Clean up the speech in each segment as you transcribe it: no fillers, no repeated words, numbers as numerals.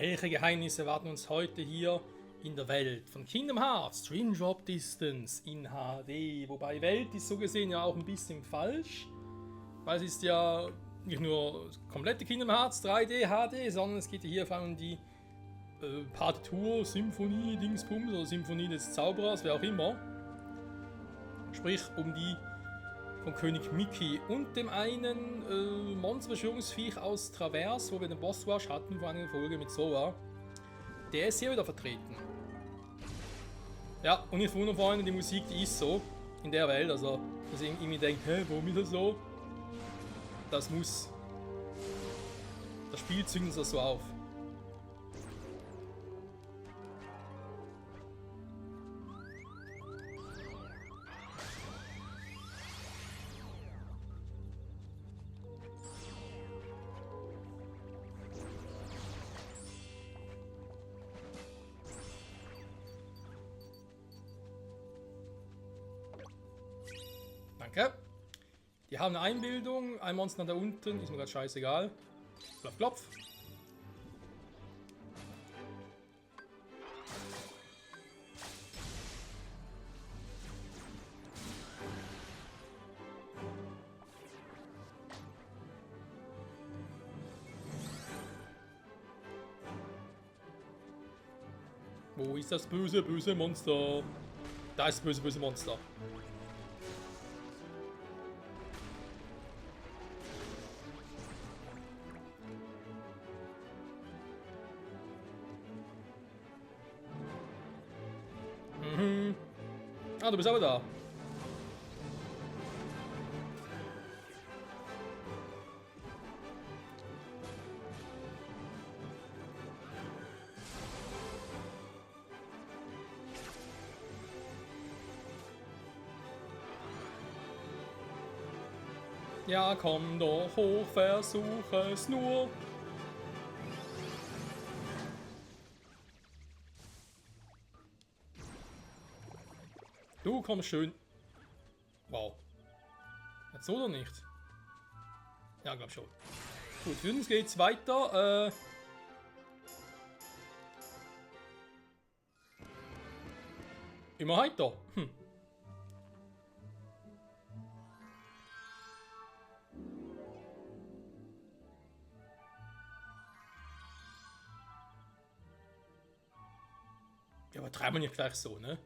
Welche Geheimnisse warten uns heute hier in der Welt von Kingdom Hearts Dream Drop Distance in HD? Wobei Welt ist so gesehen ja auch ein bisschen falsch, weil es ist ja nicht nur das komplette Kingdom Hearts 3D HD, sondern es geht hier vor allem um die Partitur, Symphonie, Dingsbums oder Symphonie des Zauberers, wer auch immer. Sprich um die von König Mickey und dem einen Monsterbeschwörungsviech aus Traverse, wo wir den Boss Rush hatten vor einer Folge mit Sora. Der ist hier wieder vertreten. Ja, und ich wundere vor allem, die Musik, die ist so in der Welt, also dass ich irgendwie denke, hä, warum ist das so? Das muss. Das Spiel zündet das so auf. Danke. Die haben eine Einbildung, ein Monster da unten, ist mir gerade scheißegal. Klopf, klopf. Wo ist das böse, böse Monster? Da ist das böse, böse Monster. Ah, du bist aber da. Ja, komm doch hoch, versuch es nur. Du kommst schön. Wow. Jetzt so oder nicht? Ja, glaub schon. Gut, für uns geht's weiter. Immer heiter. Ja, aber treiben wir nicht gleich so, ne?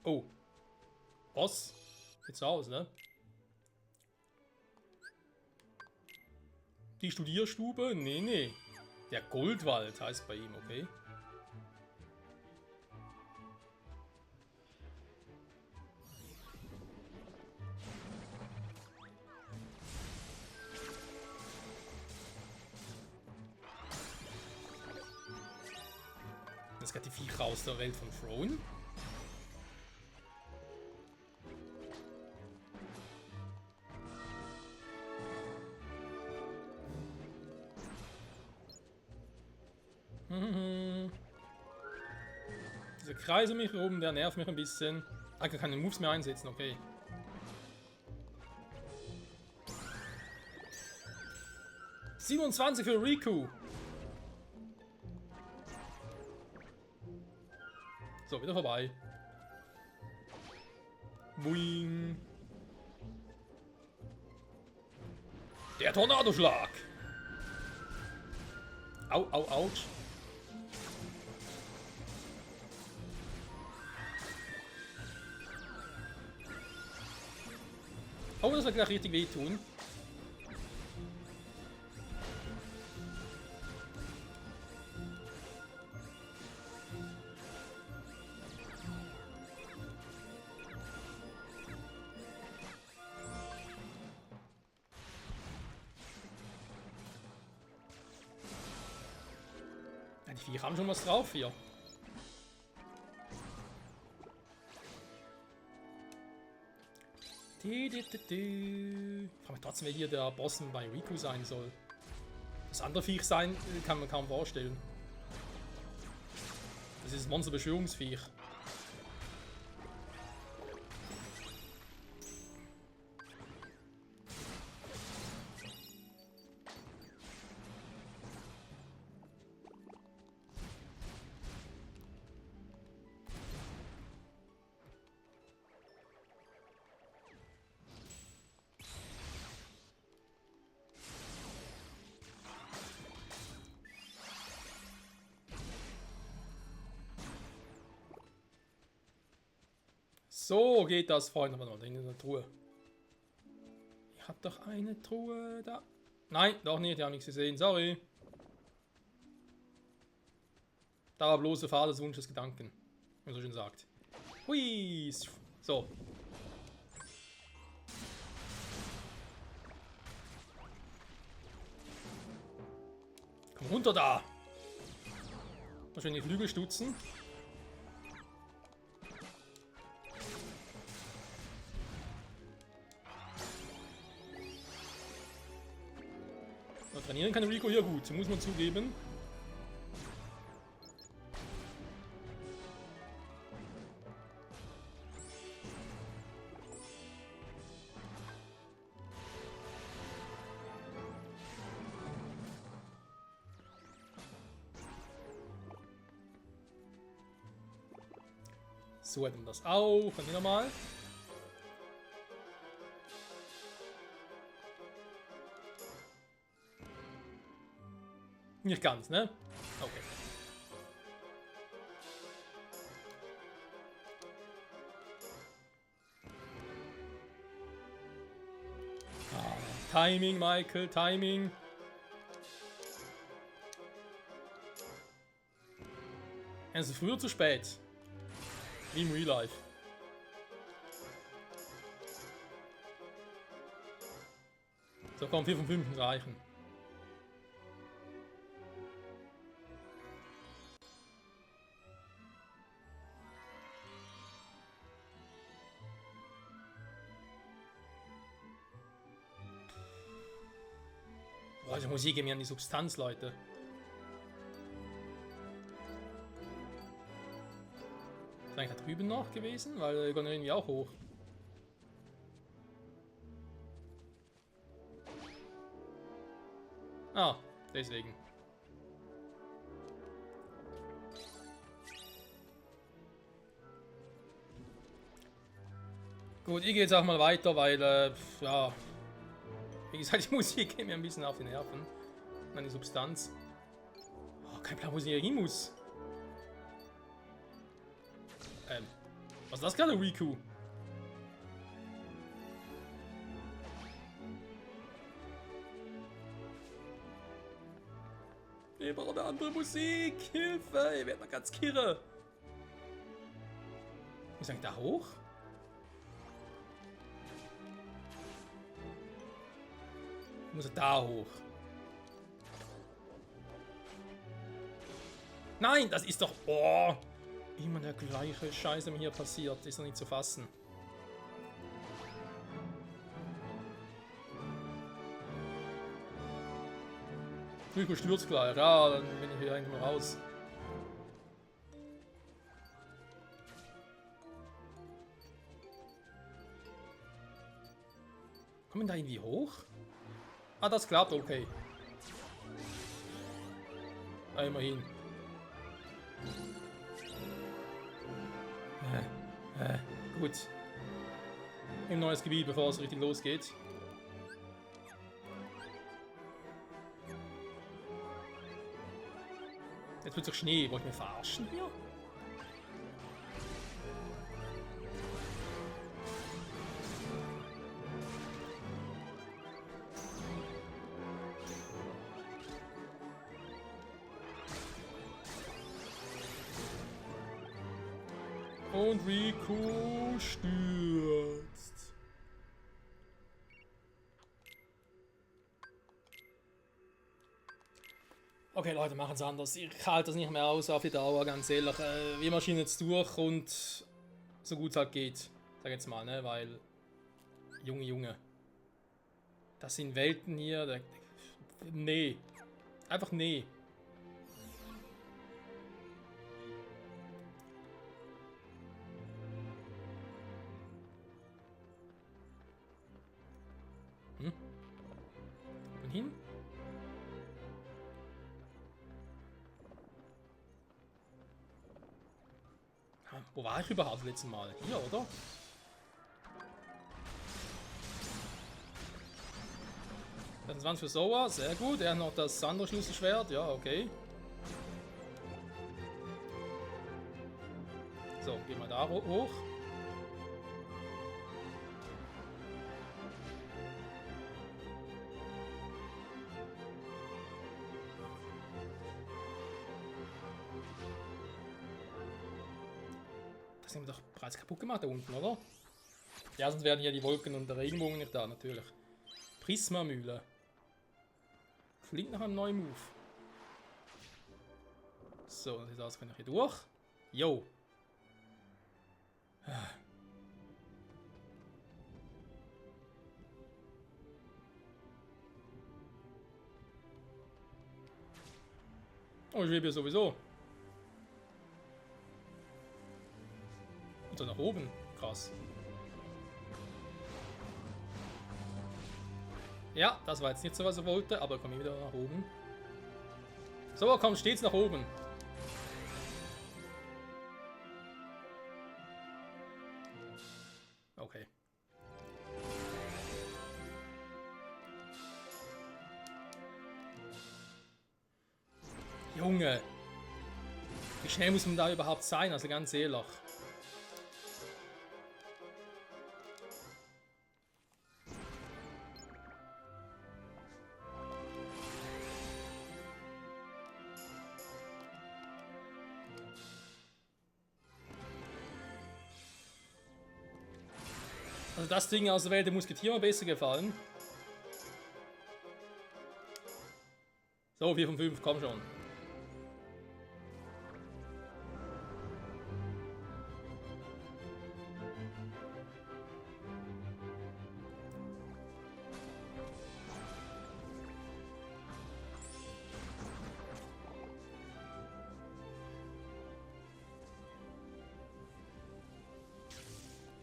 Oh. Was? Jetzt aus, ne? Die Studierstube? Nee, nee. Der Goldwald heißt bei ihm, okay. Jetzt geht die Viecher aus der Welt von Throne. Diese Kreise um mich herum, der nervt mich ein bisschen. Ah, ich kann keine Moves mehr einsetzen, okay. »27 für Riku!« So, wieder vorbei. Boing. Der Tornadoschlag. Au, au, ouch. Oh, das wird gleich richtig wehtun. Ja, die Viecher haben schon was drauf hier. Ich frage mich trotzdem, wer hier der Boss bei Riku sein soll. Das andere Viech sein kann man kaum vorstellen. Das ist das Monsterbeschwörungsviech. So geht das, Freunde. Warte mal, in der Truhe. Ich hab doch eine Truhe da. Nein, doch nicht. Ich habe nichts gesehen. Sorry. Da war bloß der Vaterswunsch des Gedanken. Wie man so schön sagt. Hui. So. Komm runter da. Mal schön die Flügel stutzen. Trainieren kann Rico hier gut, muss man zugeben. So hätten wir das auch. Dann nochmal. Nicht ganz, ne? Okay. Timing, Michael, Timing. Also früher zu spät. Wie im Real Life. So, komm, 4 von 5 reichen. Also Musik geht mir an die Substanz, Leute. Ist eigentlich da drüben noch gewesen? Weil wir gehen irgendwie auch hoch. Ah, deswegen. Gut, ich gehe jetzt auch mal weiter, weil, ja... Wie gesagt, die Musik geht mir ein bisschen auf die Nerven. Meine Substanz. Oh, kein Plan, wo sie hier hin muss. Was ist das gerade, Riku? Ich brauche eine andere Musik. Hilfe, ich werde mal ganz kirre. Muss ich da hoch? Muss er da hoch? Nein, das ist doch... Oh, immer der gleiche Scheiß, der mir hier passiert. Ist noch nicht zu fassen. Rico stürzt gleich. Ja, dann bin ich hier eigentlich mal raus. Kommen da irgendwie hoch? Ah, das klappt, okay. Ah, immerhin. Gut. Ein neues Gebiet, bevor es richtig losgeht. Jetzt wird es doch Schnee. Wollt ihr mich verarschen hier? Und Rico stürzt. Okay, Leute, machen es anders. Ich halte das nicht mehr aus auf die Dauer, ganz ehrlich. Wir marschieren jetzt durch und so gut es halt geht. Sag jetzt mal, ne? Weil. Junge. Das sind Welten hier. Nee. Einfach nee. Wo war ich überhaupt das letzte Mal? Hier, oder? Das 20 für Soa, sehr gut. Er hat noch das andere Schlüsselschwert, ja, okay. So, gehen wir da hoch. Das haben wir doch bereits kaputt gemacht da unten, oder? Ja, sonst werden ja die Wolken und der Regenbogen nicht da, natürlich. Prisma-Mühle. Klingt nach einem neuen Move. So, das sieht aus, kann ich hier durch. Jo. Oh, ich lebe ja sowieso. Und dann nach oben. Krass. Ja, das war jetzt nicht so, was er wollte, aber komm wieder nach oben. So, komm, stets nach oben. Okay. Junge. Wie schnell muss man da überhaupt sein? Also ganz ehrlich. Also das Ding aus der Welt der Musketier mir besser gefallen. So, 4 von 5, komm schon.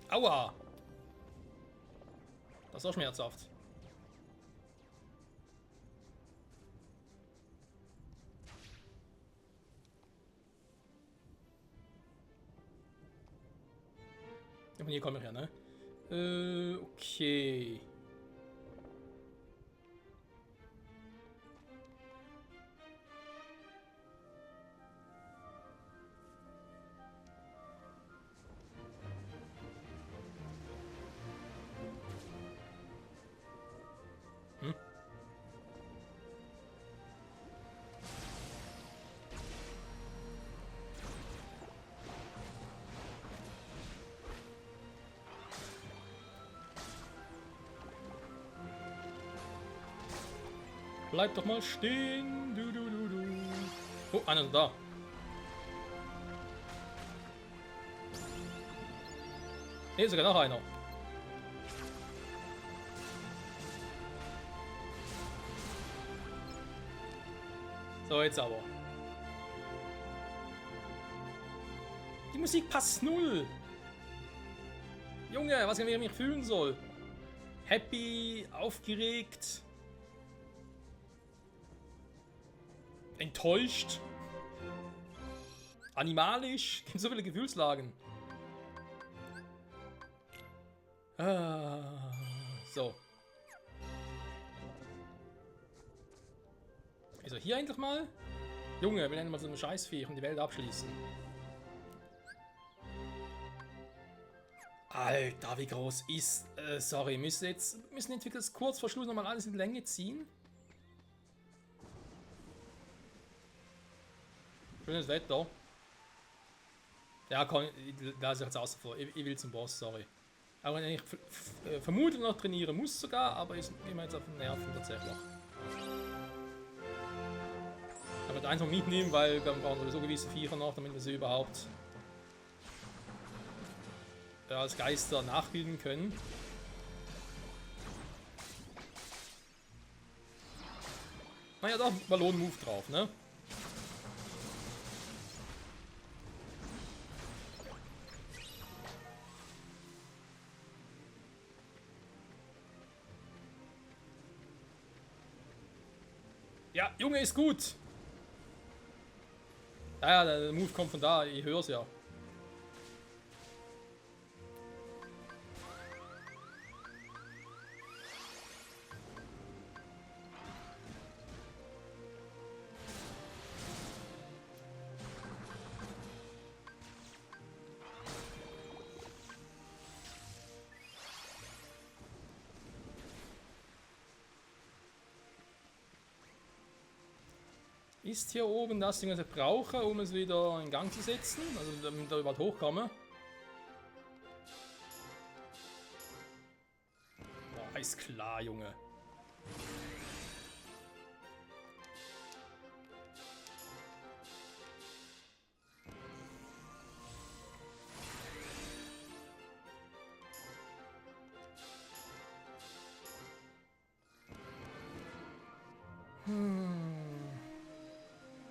Aua! Das war schmerzhaft. Und hier komme ich her, ne? Okay. Bleib doch mal stehen. Du, du, du, du. Oh, einer ist da. Ne, sogar noch einer. So, jetzt aber. Die Musik passt null. Junge, was ich mich fühlen soll. Happy, aufgeregt. Enttäuscht. Animalisch. Gibt so viele Gefühlslagen. Ah, so. Also hier endlich mal. Junge, wir nennen mal so eine Scheißviech und die Welt abschließen. Alter, wie groß ist... sorry, müssen jetzt das kurz vor Schluss nochmal alles in Länge ziehen? Schönes Wetter. Ja, komm, lasse ich jetzt außen vor. Ich will zum Boss, sorry. Auch wenn ich vermutlich noch trainieren muss sogar, aber ist immer jetzt auf den Nerven tatsächlich. Aber das einfach mitnehmen, weil wir brauchen sowieso gewisse Viecher noch, damit wir sie überhaupt als Geister nachbilden können. Naja, da Ballon-Move drauf, ne? Ja, Junge ist gut. Ja, der Move kommt von da, ich höre es ja. Ist hier oben das Ding, was ich brauche, um es wieder in Gang zu setzen? Also damit ich überhaupt hochkomme? Boah, ist klar, Junge.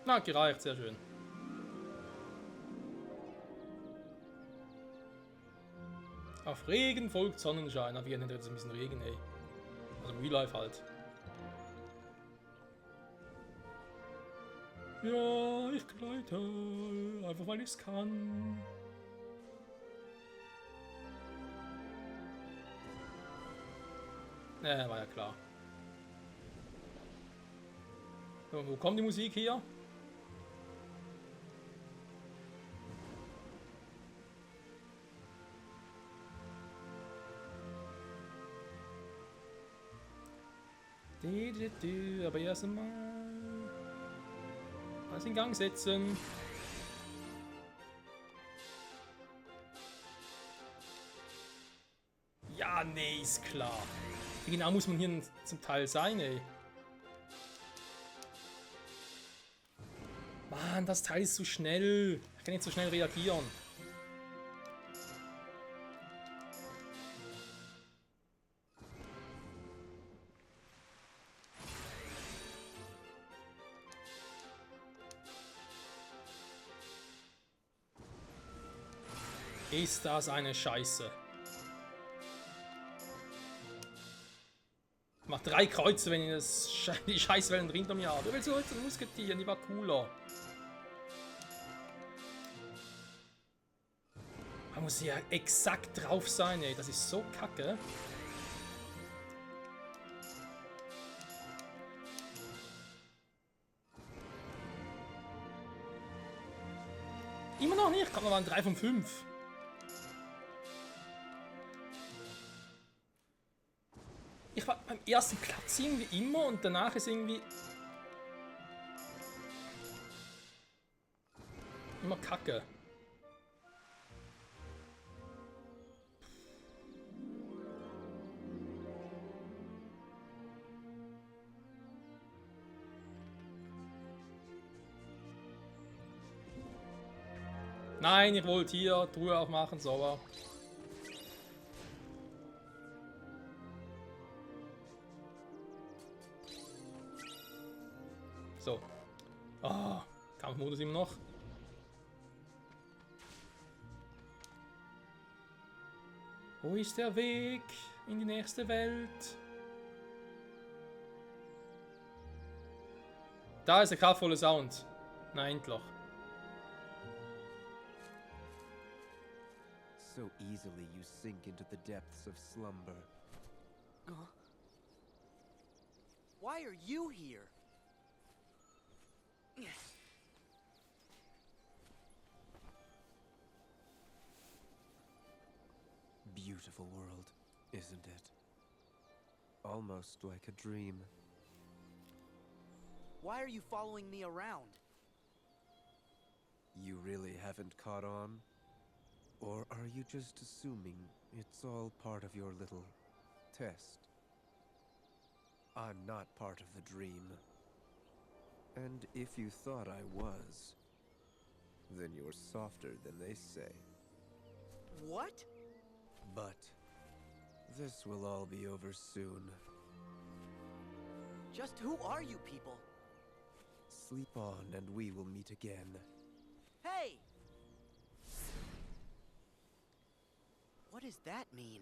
Na, gereicht, sehr schön. Auf Regen folgt Sonnenschein. Aber wir nennen das ein bisschen Regen, ey. Also im Real Life halt. Ja, ich gleite. Einfach weil ich es kann. War ja klar. So, wo kommt die Musik hier? Aber erst einmal alles in Gang setzen. Ja, nee, ist klar. Wie genau muss man hier zum Teil sein, ey? Mann, das Teil ist zu schnell. Ich kann nicht so schnell reagieren. Ist das eine Scheiße? Ich mach 3 Kreuze, wenn ich die Scheißwellen hinter mir habe. Du willst heute Musketieren, die war cooler. Man muss ja exakt drauf sein, ey. Das ist so kacke. Immer noch nicht. Kommt noch mal ein 3 von 5. Ich war beim ersten Platz irgendwie immer und danach ist irgendwie immer kacke. Nein, ich wollte hier Truhe aufmachen, sauber. So. Ah, Kampfmodus immer noch. Wo ist der Weg in die nächste Welt? Da ist der kraftvolle Sound. Na, endlich. So easily you sink into the depths of slumber. Why are you here? Beautiful world, isn't it? Almost like a dream. Why are you following me around? You really haven't caught on? Or are you just assuming it's all part of your little test? I'm not part of the dream. And if you thought I was, then you're softer than they say. What? But this will all be over soon. Just who are you people? Sleep on and we will meet again. Hey! What does that mean?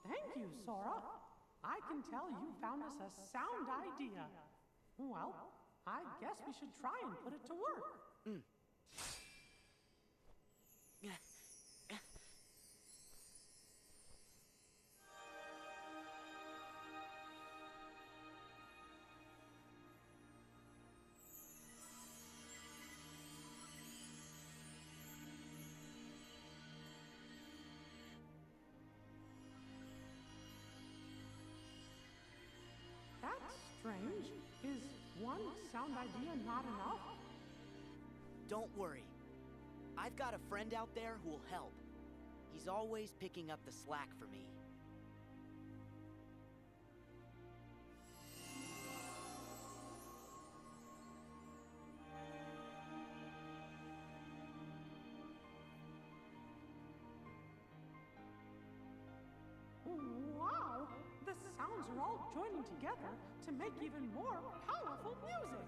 Thank you, Sora. I can tell you found us a sound idea. Well, I guess we should try and put it to work. strange. Is one sound idea not enough? Don't worry. I've got a friend out there who will help. He's always picking up the slack for me. Wow! The sounds are all joining together to make even more powerful music.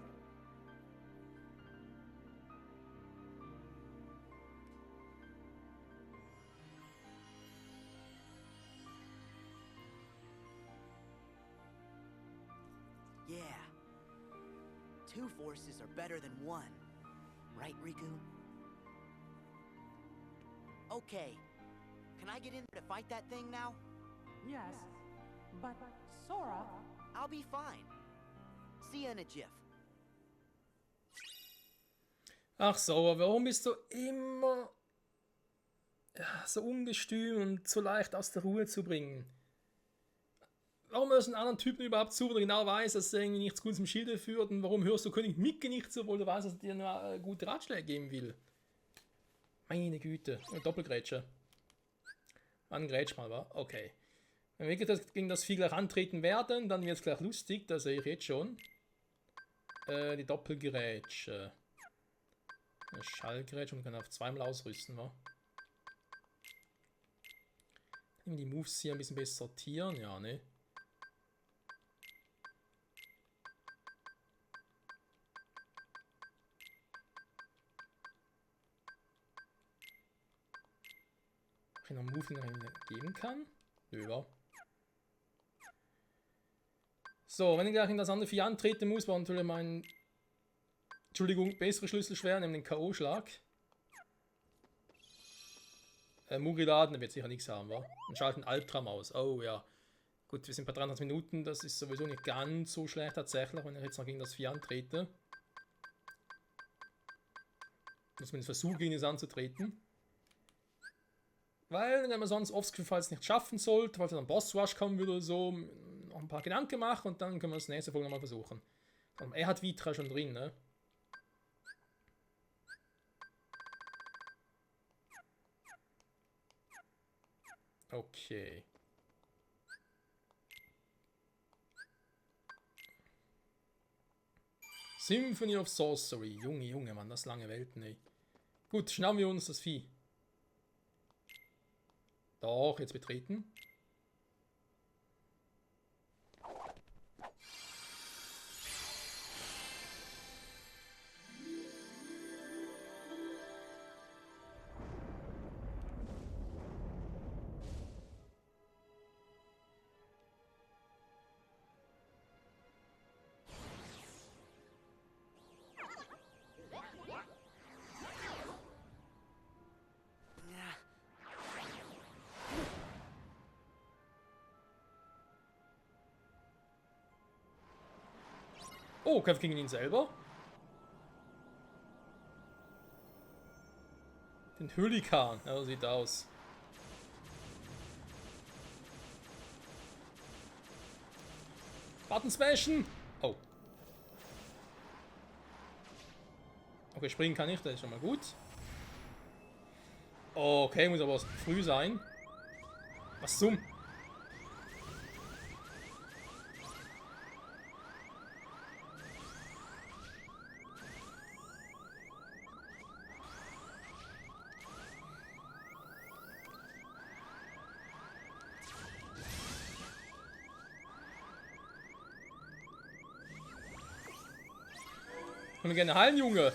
Yeah. Two forces are better than one. Right, Riku? Okay. Can I get in there to fight that thing now? Yes, but Sora, I'll be fine. See you in a jiff. Ach so, warum bist du immer so ungestüm und so leicht aus der Ruhe zu bringen? Warum hörst du einen anderen Typen überhaupt zu, wo du genau weißt, dass er irgendwie nichts Gutes im Schilde führt? Und warum hörst du König Micke nicht zu, obwohl du weißt, dass er dir nur gute Ratschläge geben will? Meine Güte. Doppelgrätsche. Wann grätsch mal, wa? Okay. Wenn wir gegen das Vieh gleich antreten werden, dann wird es gleich lustig. Das sehe ich jetzt schon. Die Doppelgrätsche. Eine Schallgrätsche und man kann auf zweimal ausrüsten, wa? Die Moves hier ein bisschen besser sortieren, ja, ne? Noch einen Move, den ich geben kann? Nö, wa? So, wenn ich gleich in das andere Vieh antreten muss, war natürlich mein... Entschuldigung, bessere Schlüssel schwer, nämlich den K.O.-Schlag. Mugriladen, der wird sicher nichts haben, wa? Und schalten Albtraum aus. Oh ja. Gut, wir sind bei 300 Minuten, das ist sowieso nicht ganz so schlecht tatsächlich, wenn ich jetzt noch gegen das Vieh antrete. Muss zumindest versuchen, gegen es anzutreten. Weil, wenn man sonst oft falls nicht schaffen sollte, weil es dann Boss-Rush kommen würde oder so, noch ein paar Gedanken machen und dann können wir das nächste Folge nochmal versuchen. Er hat Vitra schon drin, ne? Okay. Symphony of Sorcery. Junge, Junge, Mann, das lange Welten, ey. Gut, schnappen wir uns das Vieh. Doch, jetzt betreten. Oh, kämpft gegen ihn selber. Den Hurrikan, ja, so sieht aus. Button smashen! Oh. Okay, springen kann ich, das ist schon mal gut. Okay, muss aber früh sein. Was zum? Ich würde gerne heilen, Junge.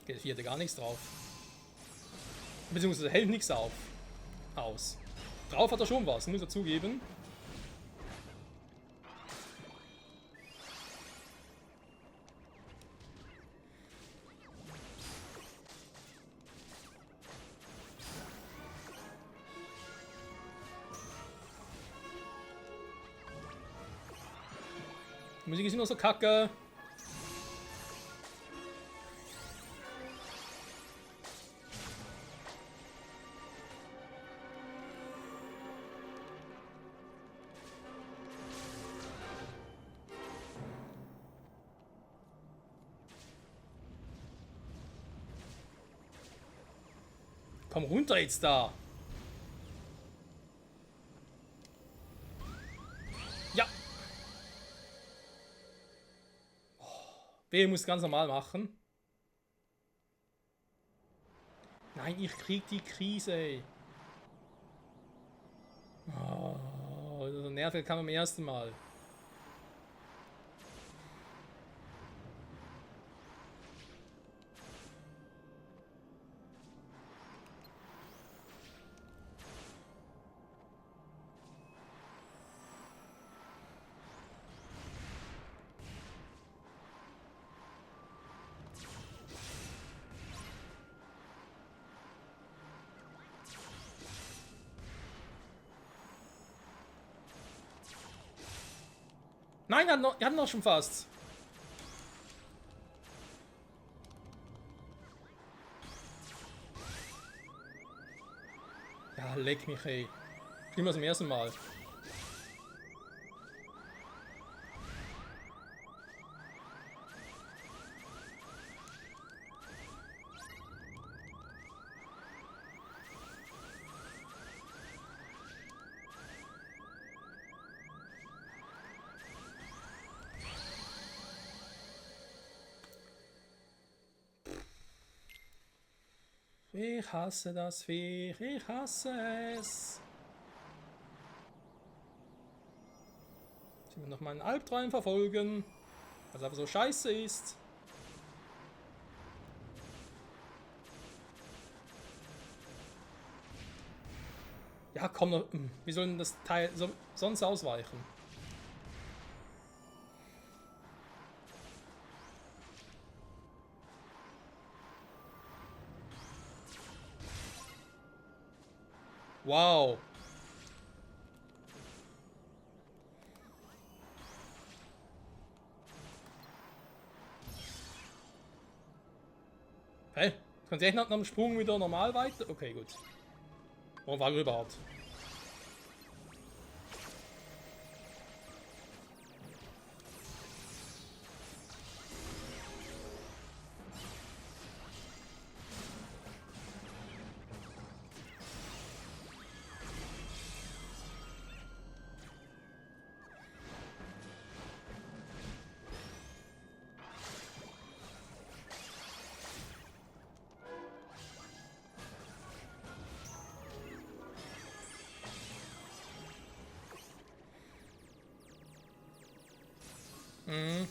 Okay, hier hat er gar nichts drauf. Beziehungsweise hält nichts aus. Drauf hat er schon was, muss er zugeben. Die Musik ist immer so kacke. Komm runter jetzt da. Ja. Oh, B muss ganz normal machen. Nein, ich krieg die Krise, ey. Oh, so nervig kam beim ersten Mal. Nein, wir hatten noch schon fast. Ja, leck mich, ey. Schlimmer als zum ersten Mal. Ich hasse das Viech, ich hasse es. Ich will noch meinen Albtraum verfolgen, was aber so scheiße ist. Ja, komm noch. Wie soll denn das Teil sonst ausweichen? Wow. Hä? Kann ich echt nach einem Sprung wieder normal weiter? Okay, gut. Warum war überhaupt? Mhm.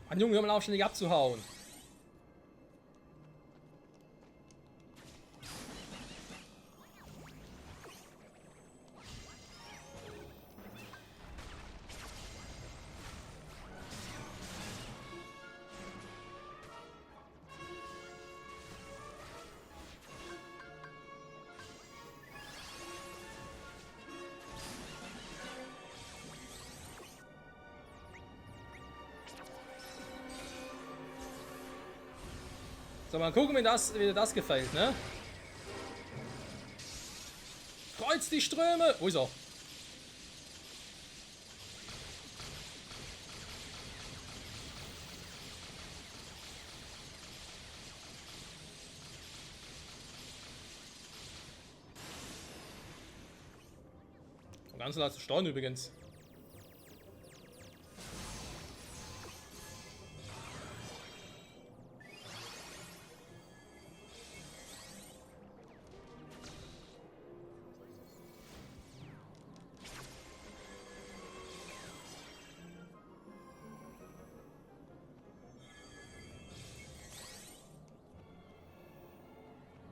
Mann, Junge, hör mal auf, ständig abzuhauen. So, mal gucken, wie dir das gefällt, ne? Kreuz die Ströme! Wo ist er? Ganz leicht zu steuern übrigens.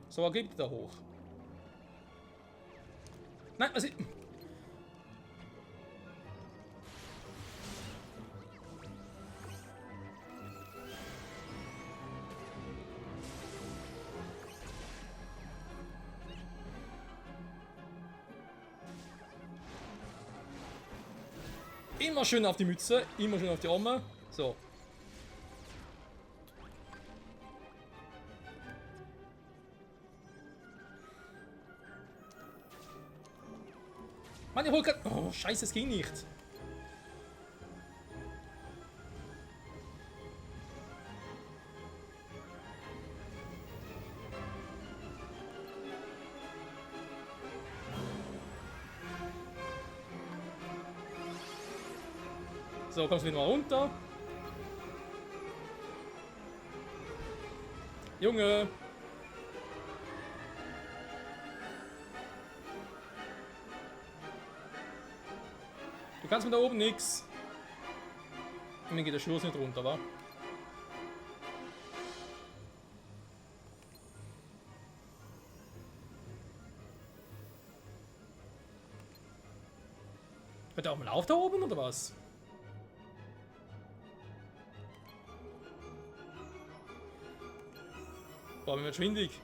So, er geht da hoch. Nein, was ist... Immer schön auf die Mütze, immer schön auf die Arme. So. Mann, ich hol grad... Oh, scheiße, es ging nicht. So, kommst du wieder mal runter. Junge. Du kannst mit da oben nix. Und mir geht der Schluss nicht runter, wa? Hört der auch mal auf da oben, oder was? Boah, mir wird schwindig.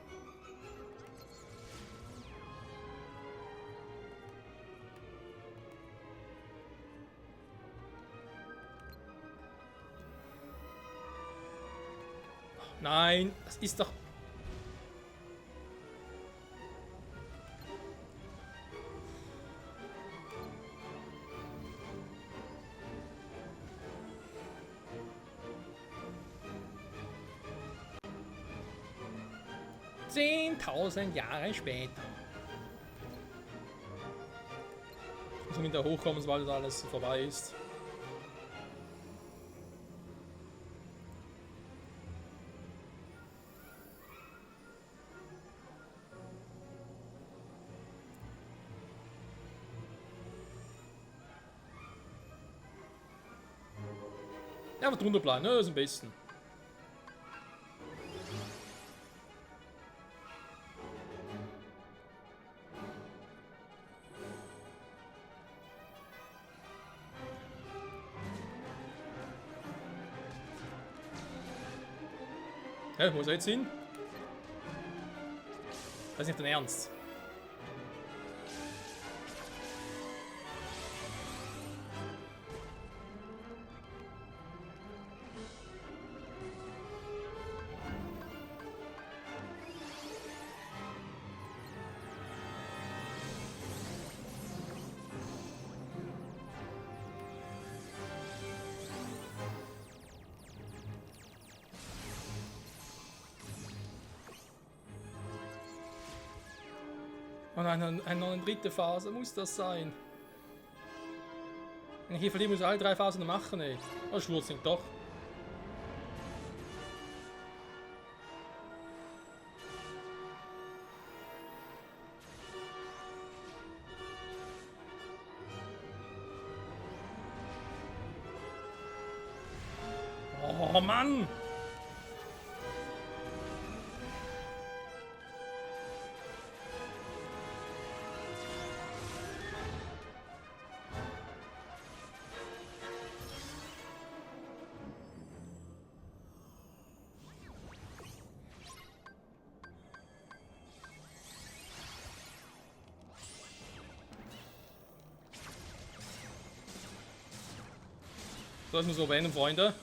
Nein, das ist doch... Zehntausend Jahre später. Ich muss wieder hochkommen, weil das alles vorbei ist. Ja, aber drunter bleiben, ne? Das ist am besten. Hä, wo ist er jetzt hin? Das ist nicht dein Ernst. Oh nein, eine dritte Phase muss das sein. Wenn ich hier verliere, muss ich alle 3 Phasen machen, ey. Oh, Schwurzling, doch. Oh Mann! So, das muss man beenden, Freunde.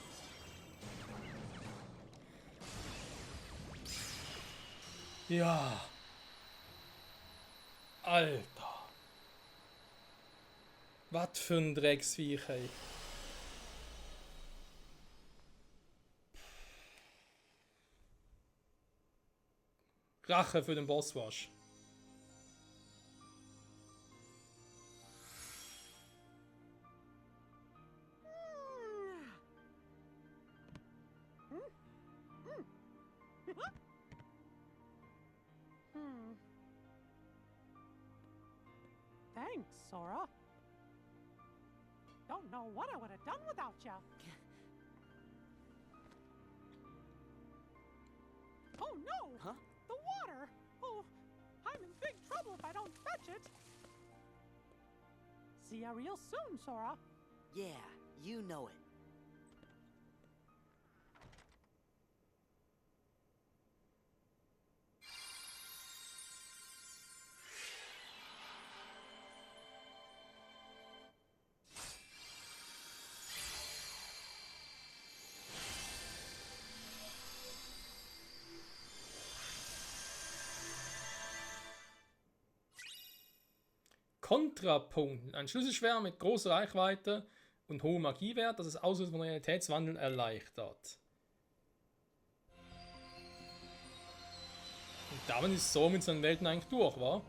Ja. Alter. Was für ein Drecksviech, ey. Rache für den Bosswash. Thanks, Sora. Don't know what I would have done without you. Oh no! Huh? The water! Oh, I'm in big trouble if I don't fetch it. See ya real soon, Sora. Yeah, you know it. Kontrapunkt. Ein Schlüsselschwert mit großer Reichweite und hohem Magiewert, das es Auslösen von Realitätswandel erleichtert. Und damit ist so mit seinen Welten eigentlich durch, wa?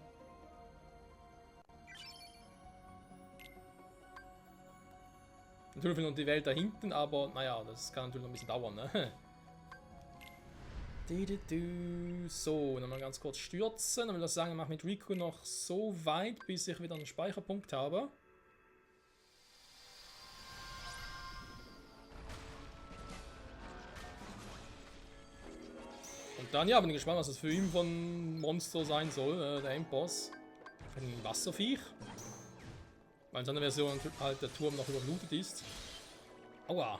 Natürlich noch die Welt da hinten, aber naja, das kann natürlich noch ein bisschen dauern, ne? So, nochmal ganz kurz stürzen. Dann will ich sagen, ich mache mit Riku noch so weit, bis ich wieder einen Speicherpunkt habe. Und dann, ja, bin ich gespannt, was das für ihn von Monster sein soll, der Endboss. Ein Wasserviech. Weil in seiner Version halt der Turm noch überblutet ist. Aua.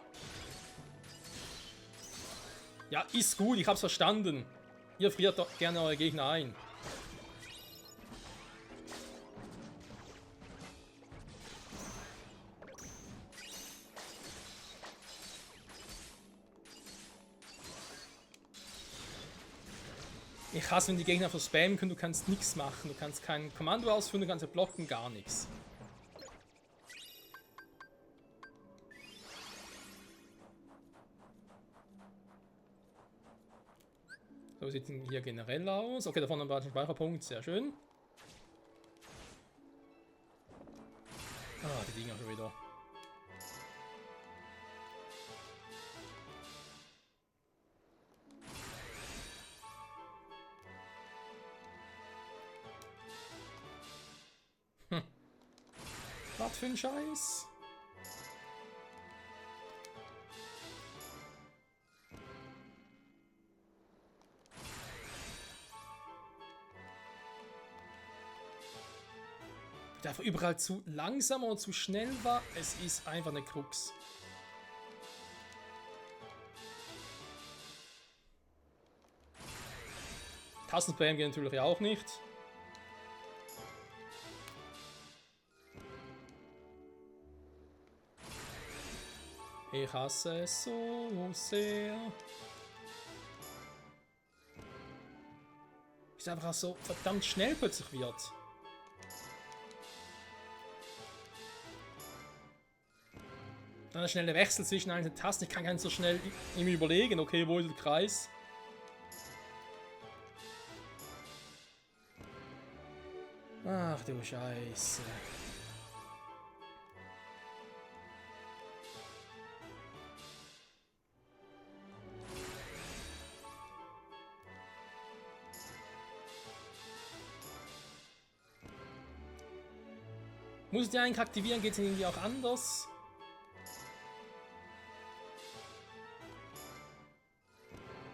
Ja, ist gut, ich hab's verstanden. Ihr friert doch gerne eure Gegner ein. Ich hasse, wenn die Gegner einfach spammen können, du kannst nichts machen. Du kannst kein Kommando ausführen, du kannst ja blocken, gar nichts. So sieht es hier generell aus. Okay, da vorne war ein Speicherpunkt, sehr schön. Ah, die Dinger schon wieder. Was für ein Scheiß? Der einfach überall zu langsam oder zu schnell war. Es ist einfach eine Krux. Tastenspam geht natürlich auch nicht. Ich hasse es so sehr. Ist einfach so verdammt schnell plötzlich wird. Dann ein schneller Wechsel zwischen einzelnen Tasten. Ich kann gar nicht so schnell immer überlegen, okay, wo ist der Kreis? Ach du Scheiße. Muss ich die eigentlich aktivieren? Geht es irgendwie auch anders?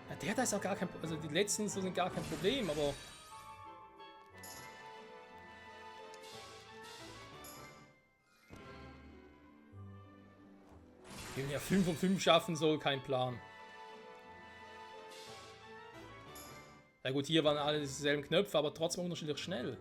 Ja, der da ist auch gar kein Problem. Also die letzten so sind gar kein Problem, aber. Wie man ja 5 von 5 schaffen soll, kein Plan. Ja gut, hier waren alle dieselben Knöpfe, aber trotzdem unterschiedlich schnell.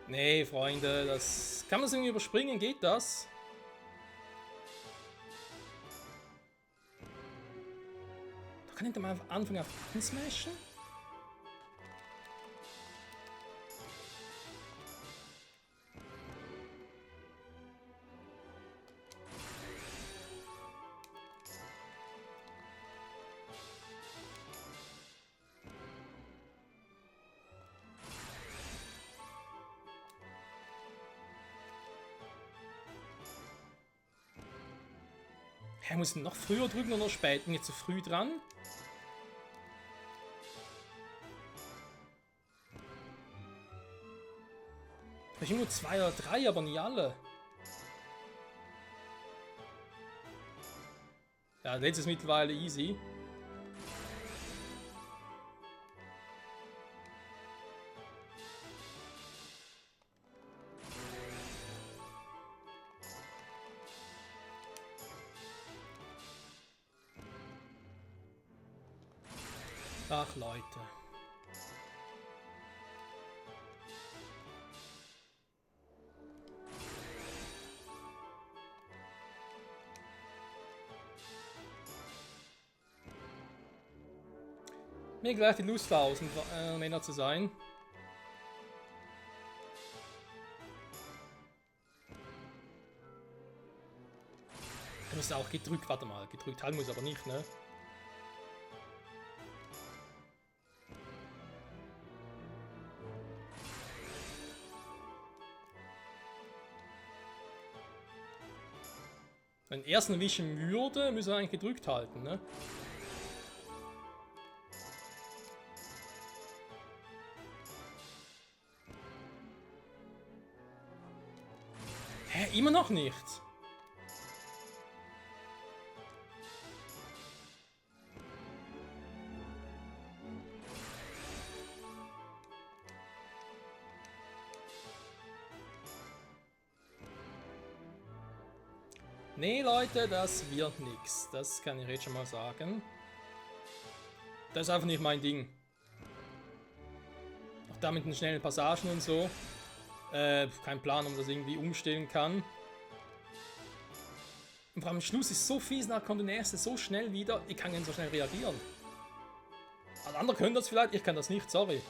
Nee, Freunde, das... Kann man das irgendwie überspringen? Geht das? Da kann ich doch mal anfangen auf ansmashen? Er muss noch früher drücken oder später? Nicht zu früh dran? Ich habe nur 2 oder 3, aber nie alle. Ja, jetzt ist mittlerweile easy. Ach, Leute. mir gleich die Lust aus, Männer zu sein. Du musst auch gedrückt, warte mal, gedrückt halten muss aber nicht, ne? Wenn er ersten erwischen würde, müssen wir eigentlich gedrückt halten, ne? Hä? Immer noch nicht? Nee, Leute, das wird nix. Das kann ich jetzt schon mal sagen. Das ist einfach nicht mein Ding. Auch da mit den schnellen Passagen und so. Kein Plan, ob man das irgendwie umstellen kann. Und vor allem am Schluss ist so fies, nachher kommt der nächste so schnell wieder. Ich kann nicht so schnell reagieren. Alle anderen können das vielleicht, ich kann das nicht, sorry.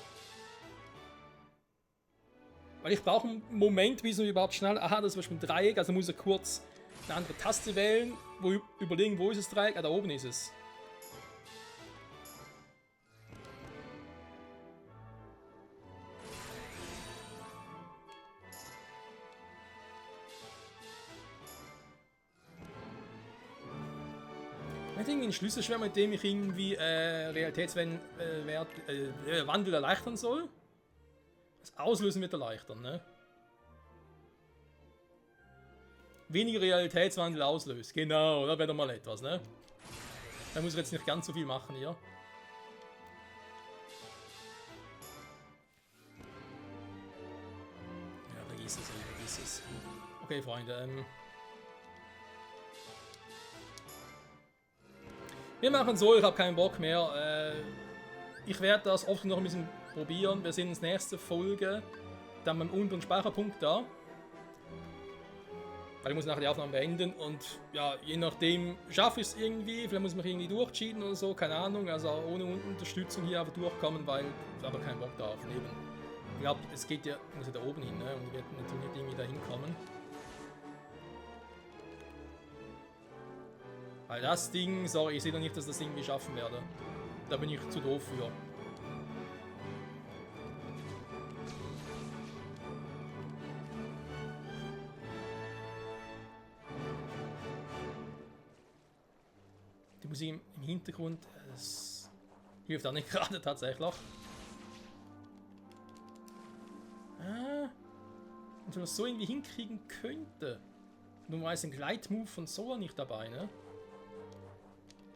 Weil ich brauche einen Moment, bis man überhaupt schnell... Aha, das ist zum Beispiel ein Dreieck, also muss er kurz eine andere Taste wählen, überlegen, wo ist das Dreieck? Ah, da oben ist es. Ich hätte irgendwie einen Schlüsselschwert, mit dem ich irgendwie Realitätswandel erleichtern soll. Das Auslösen wird erleichtern, ne? Weniger Realitätswandel auslöst. Genau, da wäre doch mal etwas, ne? Da muss ich jetzt nicht ganz so viel machen hier. Ja, vergiss es. Okay, Freunde, wir machen so, ich habe keinen Bock mehr. Ich werde das oft noch ein bisschen probieren. Wir sehen uns nächste Folge. Dann beim unteren Speicherpunkt da. Weil ich muss nachher die Aufnahme beenden und ja, je nachdem schaffe ich es irgendwie, vielleicht muss ich mich irgendwie durchcheaten oder so, keine Ahnung, also ohne Unterstützung hier einfach durchkommen, weil ich habe keinen Bock darauf neben. Ich glaube, es geht ja, muss ja da oben hin, ne? Und ich werde natürlich nicht irgendwie da hinkommen. Weil das Ding, sorry, ich sehe doch nicht, dass ich das irgendwie schaffen werde. Da bin ich zu doof für. Die Musik im Hintergrund, das hilft auch nicht gerade tatsächlich. Und wenn man das so irgendwie hinkriegen könnte. Nur weiß ein Gleitmove von Sora nicht dabei, ne?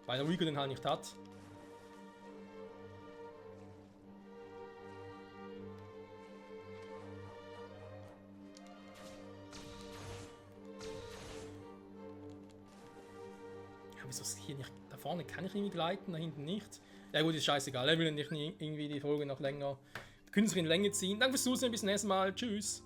Weil der Rico den halt nicht hat. Ja, wieso ist hier nicht... Da vorne kann ich irgendwie gleiten, da hinten nicht. Ja gut, ist scheißegal. Er will nicht irgendwie die Folge noch länger... Die Künstlerin Länge ziehen. Danke fürs Zusehen, bis zum nächsten Mal. Tschüss.